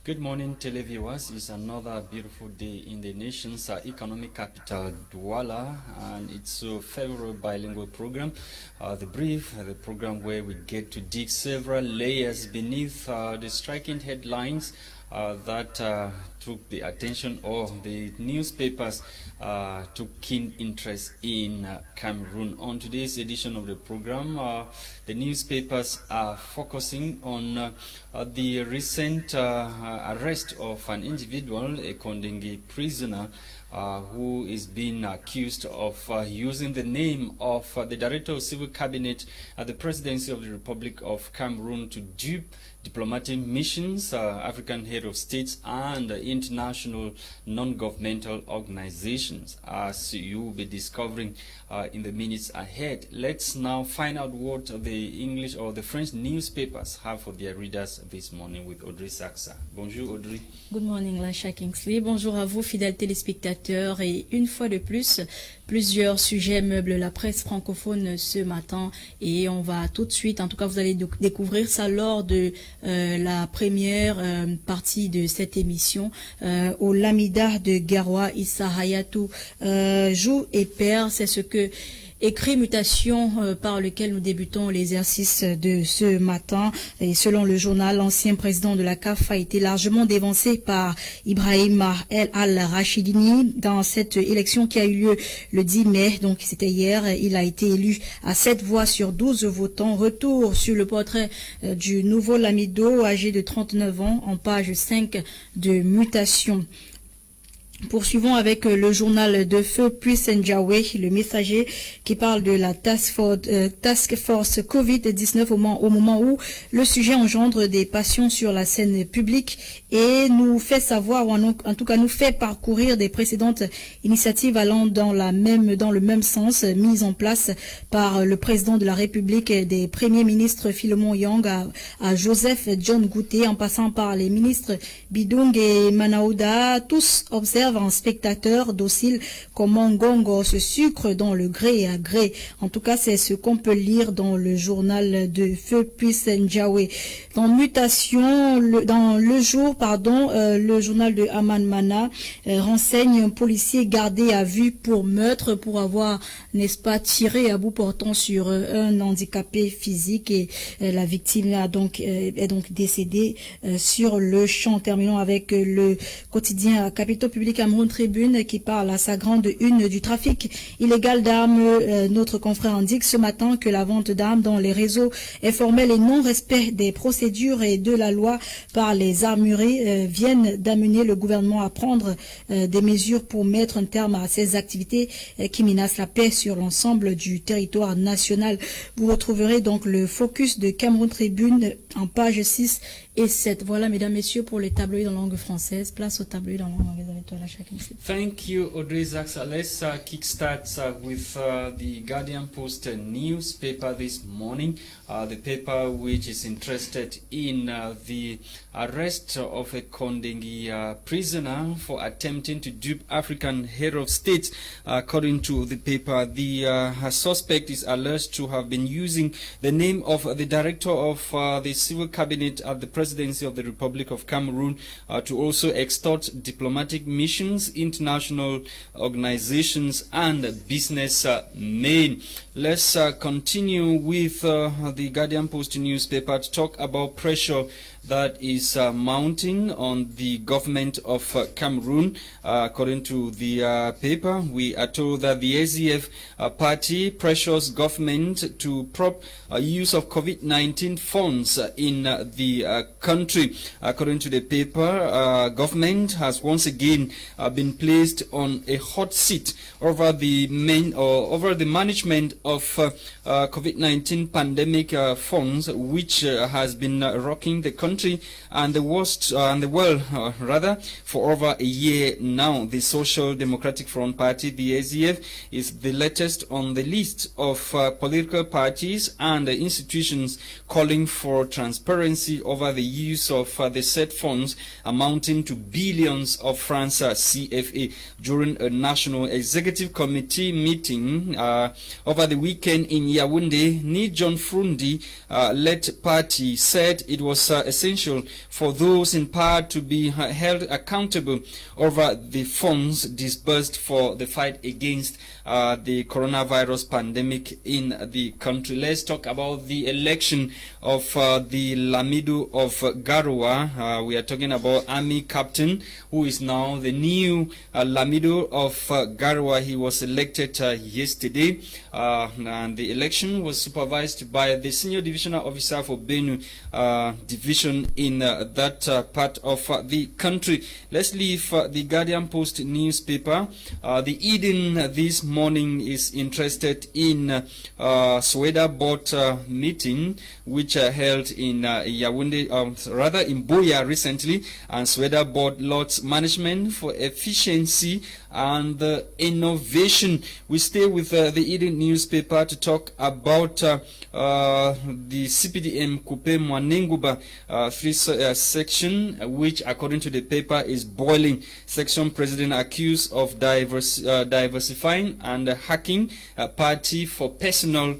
Good morning, televiewers. It's another beautiful day in the nation's economic capital, Douala, and it's a favorable bilingual program. The Brief, the program where we get to dig several layers beneath the striking headlines that took the attention of the newspapers, took keen interest in Cameroon. On today's edition of the program, the newspapers are focusing on the recent arrest of an individual, a Kondenge prisoner, who is being accused of using the name of the Director of Civil Cabinet at the Presidency of the Republic of Cameroon to dupe diplomatic missions, African head of states, and international non-governmental organizations, as you will be discovering in the minutes ahead. Let's now find out what the English or the French newspapers have for their readers this morning with Audrey Saxa. Bonjour Audrey. Good morning Lasha Kingsley. Bonjour à vous fidèles téléspectateurs, et une fois de plus, plusieurs sujets meublent la presse francophone ce matin, et on va tout de suite, en tout cas vous allez découvrir ça lors de la première partie de cette émission. Au Lamida de Garoua, Issa Hayatou joue et perd, c'est ce que écrit Mutation par lequel nous débutons l'exercice de ce matin. Et selon le journal, l'ancien président de la CAF a été largement dévancé par Ibrahim El Al-Rachidini dans cette élection qui a eu lieu le 10 mai. Donc c'était hier. Il a été élu à 7 voix sur 12 votants. Retour sur le portrait du nouveau Lamido, âgé de 39 ans, en page 5 de Mutation. Poursuivons avec le journal de feu Puissendjawe, le messager, qui parle de la task force Covid-19 au moment où le sujet engendre des passions sur la scène publique et nous fait savoir, ou en tout cas nous fait parcourir des précédentes initiatives allant dans le même sens, mises en place par le président de la République, des premiers ministres Philemon Yang à Joseph John Gouté, en passant par les ministres Bidung et Manaouda. Tous observent en spectateur docile comment Ngongo se sucre dans le gré à gré. En tout cas, c'est ce qu'on peut lire dans le journal de feu Puissendjawe. Dans Mutation, le journal de Aman Mana renseigne un policier gardé à vue pour meurtre, pour avoir, n'est-ce pas, tiré à bout portant sur un handicapé physique, et la victime est donc décédée sur le champ. Terminons avec le quotidien Capitaux Public Cameroun Tribune qui parle à sa grande une du trafic illégal d'armes. Notre confrère indique ce matin que la vente d'armes dans les réseaux informels et non-respect des procédures et de la loi par les armureries viennent d'amener le gouvernement à prendre des mesures pour mettre un terme à ces activités qui menacent la paix sur l'ensemble du territoire national. Vous retrouverez donc le focus de Cameroun Tribune en page 6 et 7. Voilà, mesdames, messieurs, pour les tabloïds en langue française. Place aux tabloïds en langue anglaise avec toi, la chacun. Thank you, Audrey Zaxa. Let's kickstart with the Guardian Post newspaper this morning. The paper which is interested in the arrest of a Kondenge prisoner for attempting to dupe African head of state. According to the paper, the suspect is alleged to have been using the name of the director of the civil cabinet at the presidency of the Republic of Cameroon to also extort diplomatic missions, international organizations, and business men. Let's continue with the Guardian Post newspaper to talk about pressure that is mounting on the government of Cameroon. According to the paper, we are told that the AZF party pressures government to prop use of COVID-19 funds in the country. According to the paper, government has once again been placed on a hot seat over the management of COVID-19 pandemic funds, which has been rocking the country and the world for over a year now. The Social Democratic Front Party, the AZF, is the latest on the list of political parties and institutions calling for transparency over the use of the said funds amounting to billions of francs CFA during a National Executive Committee meeting over the weekend in Yaoundé. Ni John Frundi led party said it was essential for those in power to be held accountable over the funds disbursed for the fight against the coronavirus pandemic in the country. Let's talk about the election of the Lamido of Garoua. We are talking about Army Captain, who is now the new Lamido of Garoua. He was elected yesterday, and the election was supervised by the Senior Divisional Officer for Benue Division in that part of the country. Let's leave the Guardian Post newspaper. The Eden this morning is interested in Sweda Board meeting which held in Yaoundé, rather in Buea recently, and Sweda Board Lots Management for Efficiency and Innovation. We stay with the Eden newspaper to talk about the CPDM Coupe Mwanenguba section, which according to the paper is boiling. Section president accused of diversifying and hacking a party for personal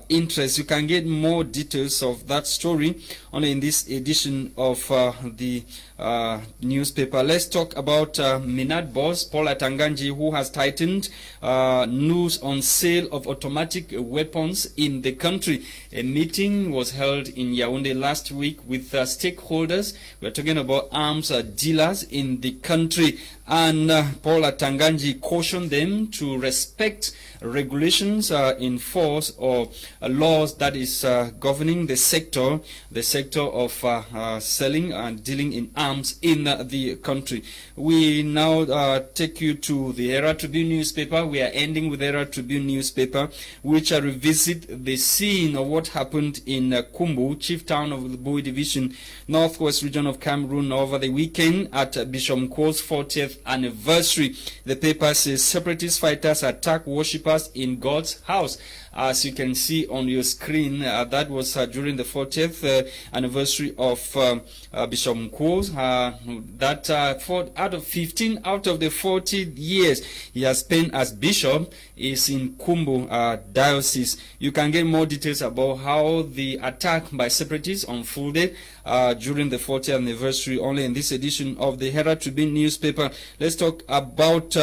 interest. You can get more details of that story only in this edition of the newspaper. Let's talk about Minad boss Paul Atanganji, who has tightened news on sale of automatic weapons in the country. A meeting was held in Yaoundé last week with stakeholders. We're talking about arms dealers in the country, and Paul Atanganji cautioned them to respect regulations in force or laws that is governing the sector of selling and dealing in arms in the country. We now take you to the Herald Tribune newspaper. We are ending with the Herald Tribune newspaper, which revisit the scene of what happened in Kumbu, chief town of the Bui Division, northwest region of Cameroon, over the weekend at Bishop Nko's 40th anniversary. The paper says separatist fighters attack worshippers in God's house. As you can see on your screen, that was during the 40th anniversary of Bishop Nko. Out of 15 out of the 40 years he has spent as bishop is in Kumbu diocese. You can get more details about how the attack by separatists unfolded during the 40th anniversary only in this edition of the Herald Tribune newspaper. Let's talk about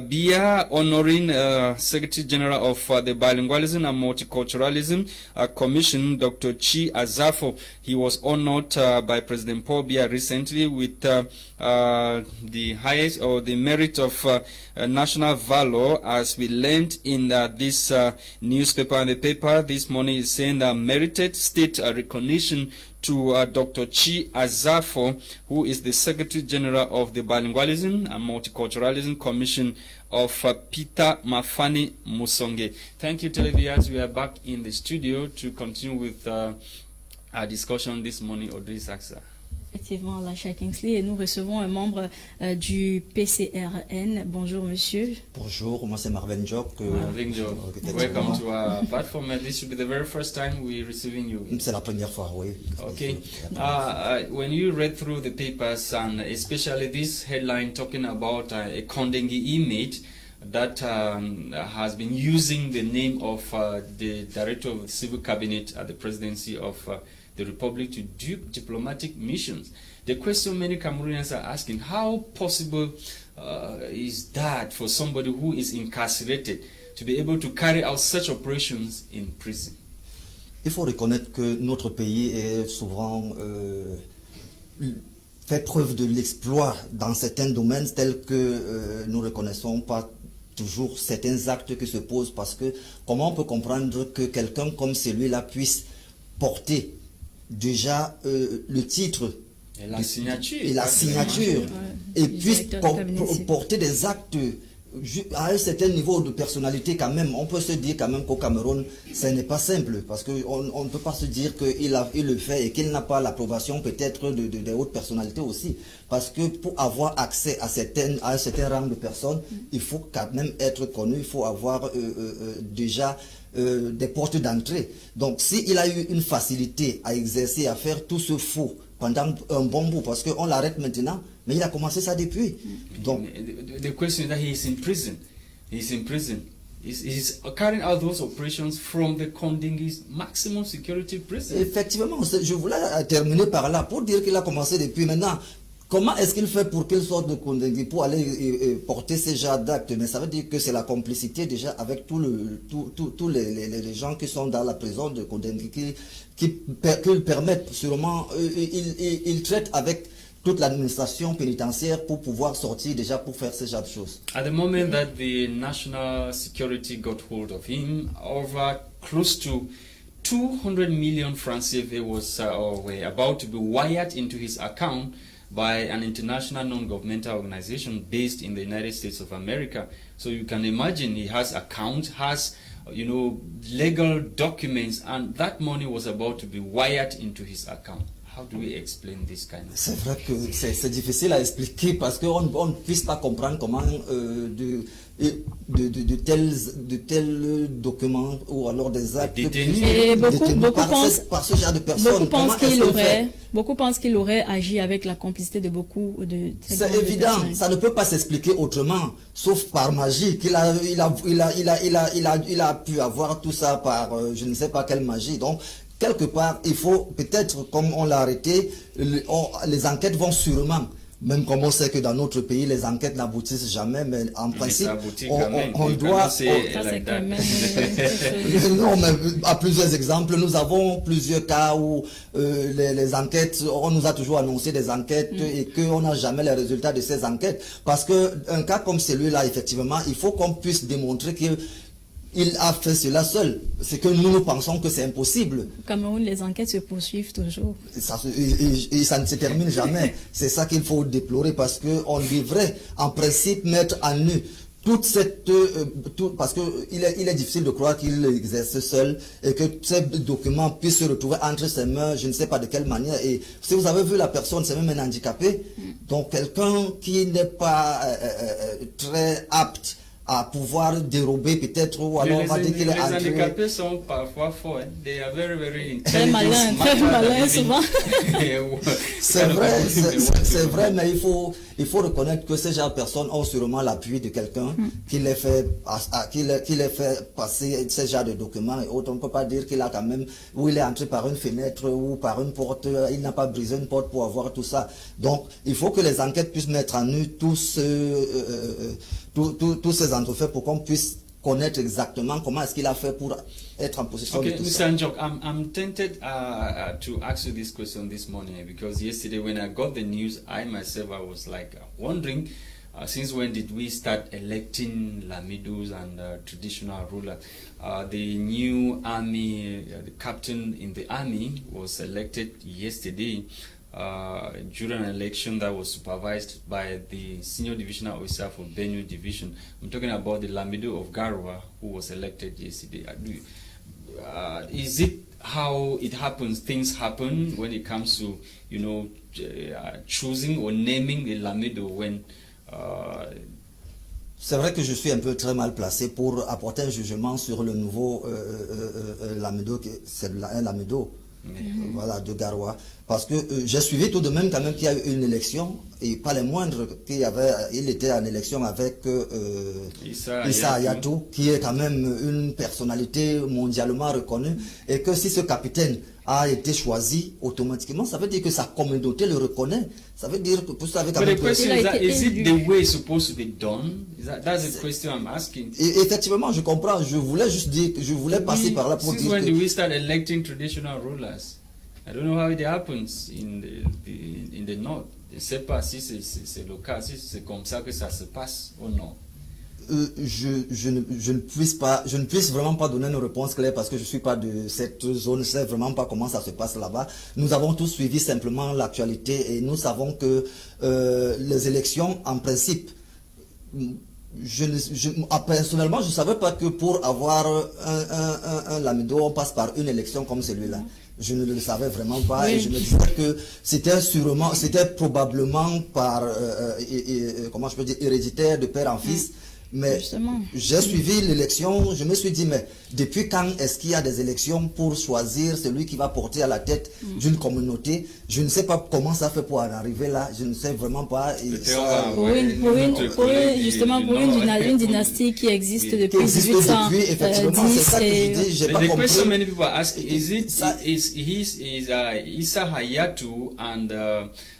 BIA honoring Secretary General of the Bilingualism and Multiculturalism Commission, Dr. Chi Azafo. He was honored by President Paul Biya recently with the highest or the merit of national valor, as we learned in this newspaper. And the paper this morning is saying that merited state recognition to Dr. Chi Azafo, who is the Secretary General of the Bilingualism and Multiculturalism Commission of Peter Mafani Musonge. Thank you, televiewers. We are back in the studio to continue with our discussion this morning. Audrey Saxa. Effectivement, Lasha Kingsley, et nous recevons un membre du PCRN. Bonjour, monsieur. Bonjour, moi c'est Marvin Jock. Marvin Jock, welcome to our platform. This should be the very first time we're receiving you. C'est la première fois, oui. Okay. When you read through the papers, and especially this headline talking about a Kondengi inmate that has been using the name of the director of the civil cabinet at the presidency of the Republic to dupe diplomatic missions. The question many Cameroonians are asking, how possible is that for somebody who is incarcerated to be able to carry out such operations in prison? Il faut reconnaître que notre pays est souvent fait preuve de l'exploit dans certains domaines tels que nous ne reconnaissons pas toujours certains actes qui se posent, parce que comment on peut comprendre que quelqu'un comme celui-là puisse porter déjà le titre et la signature, et puisse porter des actes à un certain niveau de personnalité. Quand même, on peut se dire quand même qu'au Cameroun, ce n'est pas simple, parce qu'on ne peut pas se dire qu'il le fait et qu'il n'a pas l'approbation peut-être de hautes personnalités aussi, parce que pour avoir accès à un certain rang de personnes, il faut quand même être connu, il faut avoir déjà des portes d'entrée. Donc s'il a eu une facilité à exercer, à faire tout ce faux pendant un bon bout, parce qu'on l'arrête maintenant, mais il a commencé ça depuis. Donc, the question is that he is in prison. He's in prison. He's carrying out those operations from the Kondengis maximum security prison. Effectivement, je voulais terminer par là pour dire qu'il a commencé depuis maintenant. Comment est-ce qu'il fait pour qu'il sorte de Kondengui pour aller porter ces genres d'actes? Mais ça veut dire que c'est la complicité déjà avec tous les gens qui sont dans la prison de Kondengui qui permettent sûrement, ils traitent avec toute l'administration pénitentiaire pour pouvoir sortir déjà pour faire ce genre de choses. At the moment that the national security got hold of him, over close to 200 million francs CFA were about to be wired into his account by an international non-governmental organization based in the United States of America. So you can imagine he has account, has legal documents, and that money was about to be wired into his account. How do we explain this kind of thing? C'est vrai que c'est difficile à expliquer parce qu'on ne puisse pas comprendre comment de tels documents ou alors des actes et beaucoup pensent par ce genre de personnes. Beaucoup pensent qu'il aurait agi avec la complicité de beaucoup de. C'est évident, ça ne peut pas s'expliquer autrement, sauf par magie qu'il a pu avoir tout ça par je ne sais pas quelle magie. Donc quelque part, il faut peut-être, comme on l'a arrêté, les enquêtes vont sûrement, même comme on sait que dans notre pays, les enquêtes n'aboutissent jamais, mais en principe, on doit... Non, mais à plusieurs exemples, nous avons plusieurs cas où les enquêtes, on nous a toujours annoncé des enquêtes et qu'on n'a jamais les résultats de ces enquêtes. Parce qu'un cas comme celui-là, effectivement, il faut qu'on puisse démontrer que il a fait cela seul. C'est que nous pensons que c'est impossible. Au Cameroun, les enquêtes se poursuivent toujours. Et ça ne se termine jamais. C'est ça qu'il faut déplorer parce qu'on devrait, en principe, mettre à nu toute cette... parce qu'il est difficile de croire qu'il exerce seul et que ces documents puissent se retrouver entre ses mains, je ne sais pas de quelle manière. Et si vous avez vu la personne, c'est même un handicapé. Donc quelqu'un qui n'est pas très apte à pouvoir dérober peut-être ou alors on va dire qu'il est les handicapés sont parfois forts, hein. They are very, very très malins souvent. C'est vrai, mais il faut reconnaître que ces gens de personnes ont sûrement l'appui de quelqu'un qui les fait passer ces genres de documents et autres. On ne peut pas dire qu'il a quand même, ou il est entré par une fenêtre ou par une porte, il n'a pas brisé une porte pour avoir tout ça. Donc il faut que les enquêtes puissent mettre en nu tous ces entrefaits pour qu'on puisse connaître exactement comment est-ce qu'il a fait pour être en possession de tout ça. Mr. Njok, I'm tempted to ask you this question this morning because yesterday when I got the news, I myself I was like wondering since when did we start electing Lamidos and traditional rulers? The new army, the captain in the army was elected yesterday. During an election that was supervised by the senior divisional officer for Benue Division. I'm talking about the Lamido of Garwa who was elected yesterday. Is it how it happens? Things happen when it comes to, choosing or naming a Lamido when... C'est vrai que je suis un peu très mal placé pour apporter un jugement sur le nouveau Lamido, c'est un Lamido. Voilà, de Garoua. Parce que j'ai suivi tout de même quand même qu'il y a eu une élection, et pas les moindres, il était en élection avec Issa Ayatou, qui est quand même une personnalité mondialement reconnue, et que si ce capitaine a été choisi automatiquement, ça veut dire que sa communauté le reconnaît. Ça veut dire que vous savez quand même... But the question is that, is it the way it's supposed to be done? That's the question I'm asking. Et effectivement, je comprends. Je voulais juste dire, je voulais passer par là pour dire when do we start electing traditional rulers? I don't know how it happens in the north. Je ne sais pas si c'est le cas, si c'est comme ça que ça se passe ou non. Je ne puisse vraiment pas donner une réponse claire parce que je ne suis pas de cette zone, je ne sais vraiment pas comment ça se passe là-bas. Nous avons tous suivi simplement l'actualité et nous savons que les élections, en principe, personnellement, je ne savais pas que pour avoir un Lamido, on passe par une élection comme celui-là. Je ne le savais vraiment pas, oui. Et je me disais que c'était probablement par, comment je peux dire, héréditaire de père en fils. Mais j'ai suivi l'élection, je me suis dit, mais depuis quand est-ce qu'il y a des élections pour choisir celui qui va porter à la tête d'une communauté? Je ne sais pas comment ça fait pour en arriver là, je ne sais vraiment pas. Pour une dynastie qui existe depuis 1810. Effectivement, c'est ça que je dis, j'ai pas compris. The question many people ask, is Issa Hayatou and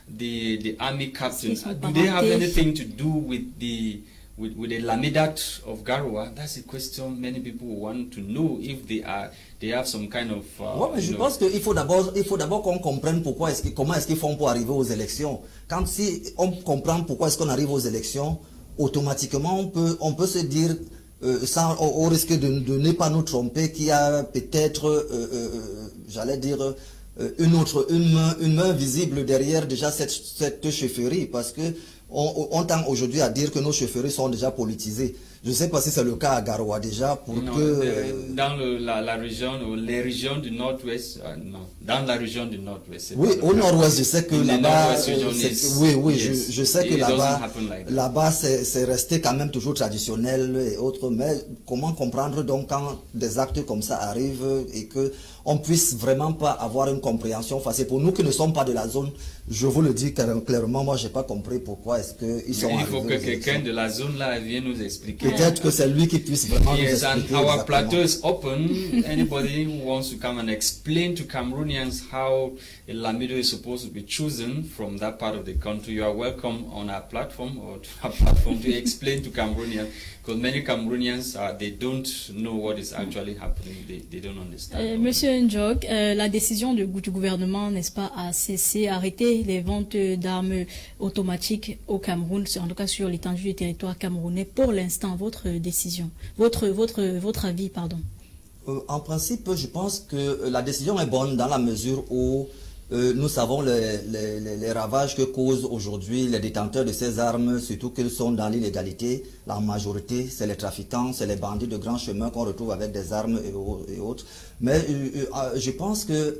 the army captain, do they have anything to do with the Lamidat of Garoua? That's a question many people want to know, if they have some kind of. Mais je pense qu'il faut d'abord qu'on comprenne comment est-ce qu'ils font pour arriver aux élections. Quand si on comprend pourquoi est-ce qu'on arrive aux élections, automatiquement on peut se dire, au risque de ne pas nous tromper, qu'il y a peut-être, j'allais dire, une main visible derrière déjà cette chefferie, parce que on tend aujourd'hui à dire que nos chefferies sont déjà politisées. Je ne sais pas si c'est le cas à Garoua déjà, dans la région, ou les régions du nord-ouest, non, dans la région du nord-ouest. Oui, au nord-ouest, je sais que là-bas, je sais que là-bas, c'est resté quand même toujours traditionnel et autres, mais comment comprendre donc quand des actes comme ça arrivent et que on puisse vraiment pas avoir une compréhension facile. Pour nous qui ne sommes pas de la zone, je vous le dis clairement, moi j'ai pas compris pourquoi est-ce qu'ils sont arrivés. Il faut que quelqu'un de la zone là vienne nous expliquer. Peut-être que c'est lui qui puisse vraiment nous expliquer. And our plateau is open. Anybody who wants to come and explain to Cameroonians how a Lamido is supposed to be chosen from that part of the country, you are welcome on our platform or to our platform to explain to Cameroonians. Because many Cameroonians, they don't know what is actually happening. They don't understand. Monsieur Njok, la décision du gouvernement, n'est-ce pas, a cessé, arrêter les ventes d'armes automatiques au Cameroun, en tout cas sur l'étendue du territoire camerounais. Pour l'instant, votre décision, votre avis, pardon. En principe, je pense que la décision est bonne dans la mesure où nous savons les ravages que causent aujourd'hui les détenteurs de ces armes, surtout qu'ils sont dans l'illégalité. La majorité, c'est les trafiquants, c'est les bandits de grands chemins qu'on retrouve avec des armes et autres. Mais je pense que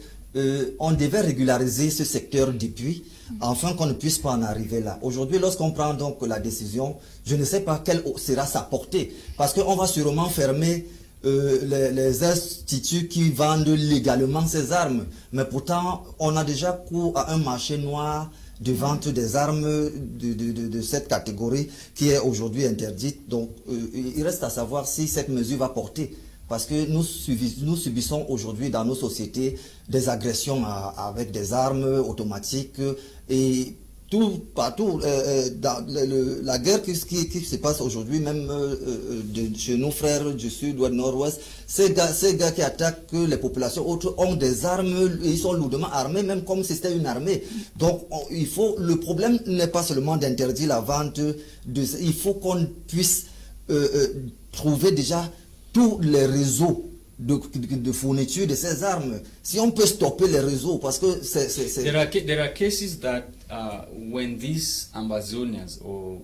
on devait régulariser ce secteur depuis, afin qu'on ne puisse pas en arriver là. Aujourd'hui, lorsqu'on prend donc la décision, je ne sais pas quelle sera sa portée, parce qu'on va sûrement fermer les instituts qui vendent légalement ces armes, mais pourtant on a déjà cours à un marché noir de vente des armes de cette catégorie qui est aujourd'hui interdite. Donc il reste à savoir si cette mesure va porter, parce que nous subissons aujourd'hui dans nos sociétés des agressions avec des armes automatiques et partout, dans la guerre qui se passe aujourd'hui, même chez nos frères du sud ou du nord-ouest, ces gars qui attaquent les populations autres ont des armes, ils sont lourdement armés, même comme si c'était une armée. Donc le problème n'est pas seulement d'interdire la vente, il faut qu'on puisse trouver déjà tous les réseaux de fourniture de ces armes. Si on peut stopper les réseaux, parce que There are cases that when these Amazonians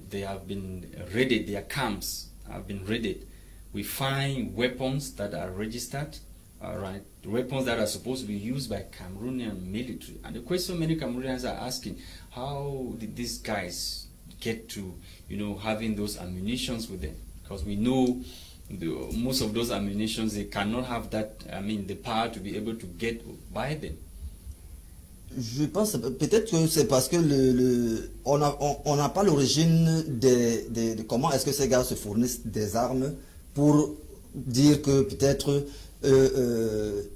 they have been raided, their camps have been raided, we find weapons that are registered, right? Weapons that are supposed to be used by Cameroonian military. And the question many Cameroonians are asking, how did these guys get to, having those ammunitions with them? Because we know most of those ammunitions, they cannot have that, the power to be able to buy them. Je pense peut-être que c'est parce que on n'a pas l'origine de comment est-ce que ces gars se fournissent des armes pour dire que peut-être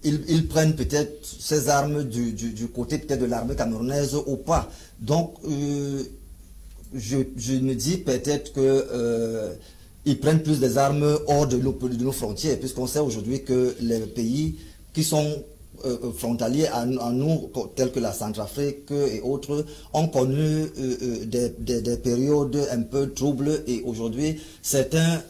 ils prennent peut-être ces armes du côté peut-être de l'armée camerounaise ou pas. Donc je me dis peut-être que ils prennent plus des armes hors de nos frontières, puisqu'on sait aujourd'hui que les pays qui sont frontaliers à nous, tels que la Centrafrique et autres, ont connu des périodes un peu troubles, et aujourd'hui certaines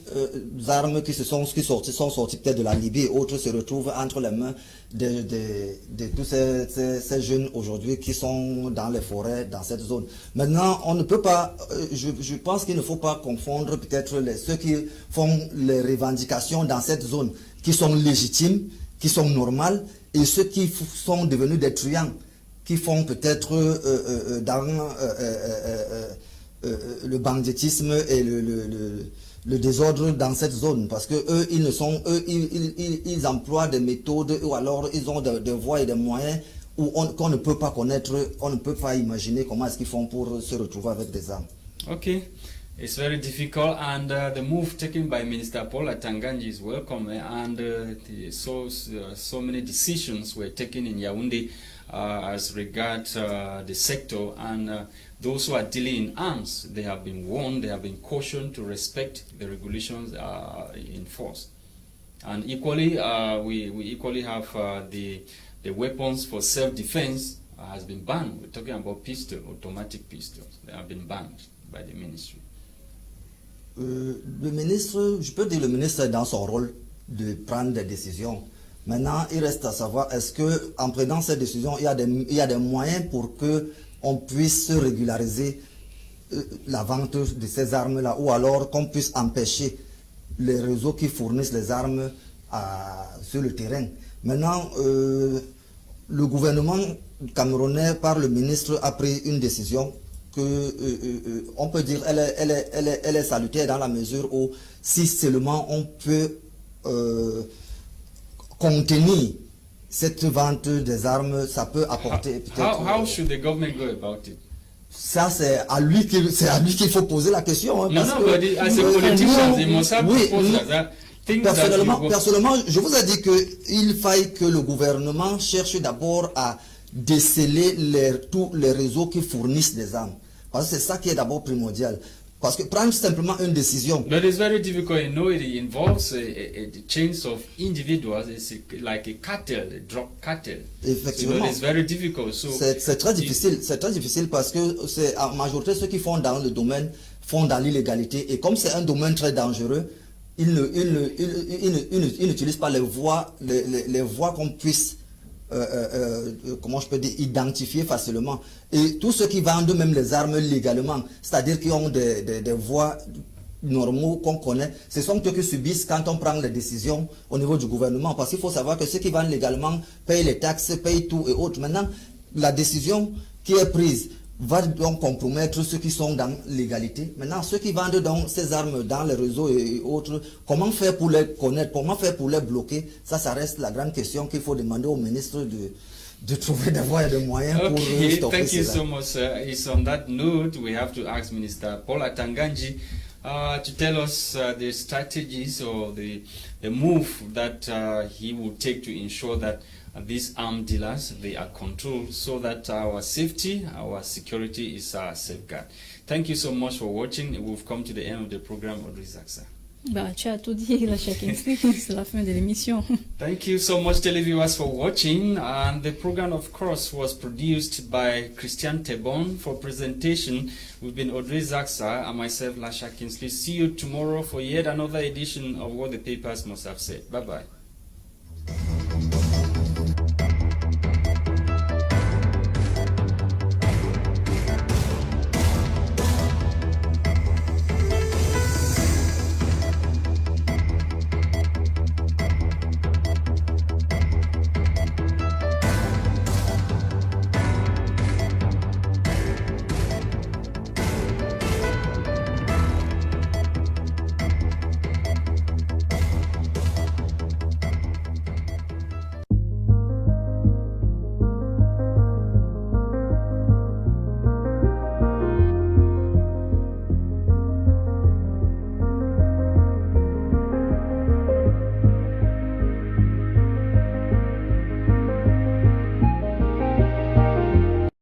armes qui sont sorties peut-être de la Libye et autres se retrouvent entre les mains de tous ces jeunes aujourd'hui qui sont dans les forêts, dans cette zone. Maintenant, on ne peut pas, je pense qu'il ne faut pas confondre peut-être ceux qui font les revendications dans cette zone, qui sont légitimes, qui sont normales, et ceux qui sont devenus des truands, qui font peut-être dans le banditisme et le désordre dans cette zone, parce que eux, ils emploient des méthodes, ou alors ils ont des voies et des moyens qu'on ne peut pas connaître, on ne peut pas imaginer comment est-ce qu'ils font pour se retrouver avec des armes. Okay, it's very difficult, and the move taken by Minister Paul Atanganji is welcome, and so many decisions were taken in Yaoundé as regards the sector, and those who are dealing in arms, they have been warned, they have been cautioned to respect the regulations in force. And equally, we equally have the weapons for self-defense has been banned. We're talking about automatic pistols. They have been banned by the ministry. Le ministre, je peux dire le ministre est dans son rôle de prendre des décisions. Maintenant, il reste à savoir, est-ce qu'en prenant ces décisions, il y a des moyens pour qu'on puisse régulariser la vente de ces armes-là, ou alors qu'on puisse empêcher les réseaux qui fournissent les armes sur le terrain. Maintenant, le gouvernement camerounais, par le ministre, a pris une décision que on peut dire elle est salutaire, dans la mesure où si seulement on peut contenir cette vente des armes, ça peut apporter peut-être... How should the government go about it? Ça, c'est à lui qu'il faut poser la question. Hein, no, but as a politician, they must have proposals. Personnellement, je vous ai dit qu'il faille que le gouvernement cherche d'abord à déceler tous les réseaux qui fournissent des armes. Parce que c'est ça qui est d'abord primordial. Parce que prendre simplement une décision... But it's very difficult. You know, it involves a chains of individuals. It's like a cartel, a drug cartel. Effectivement. So, it's very difficult. So c'est très difficile. C'est très difficile parce que c'est en majorité ceux qui font dans le domaine font dans l'illégalité. Et comme c'est un domaine très dangereux, ils n'utilisent pas les voies qu'on puisse comment je peux dire, identifier facilement. Et tous ceux qui vendent même les armes légalement, c'est-à-dire qui ont des voies normaux qu'on connaît, ce sont ceux qui subissent quand on prend les décisions au niveau du gouvernement. Parce qu'il faut savoir que ceux qui vendent légalement payent les taxes, payent tout et autres. Maintenant, la décision qui est prise va donc compromettre ceux qui sont dans l'égalité. Maintenant, ceux qui vendent donc ces armes dans les réseaux et autres, comment faire pour les connaître, comment faire pour les bloquer? Ça reste la grande question qu'il faut demander au ministre de trouver des voies et des moyens pour stopper thank you cela. so much, sir. It's on that note we have to ask Minister Paul Atanganji to tell us the strategies or the move that he will take to ensure that these armed dealers, they are controlled so that our safety, our security is safeguarded. Thank you so much for watching. We've come to the end of the program, Audrey Zaksa. Tu as tout dit, la Shaking Sleep, c'est la fin de l'émission. Thank you so much, televiewers, for watching. And the program, of course, was produced by Christian Tebon. For presentation, we've been Audrey Zaksa and myself, Lasha Kinsley. See you tomorrow for yet another edition of What the Papers Must Have Said. Bye-bye.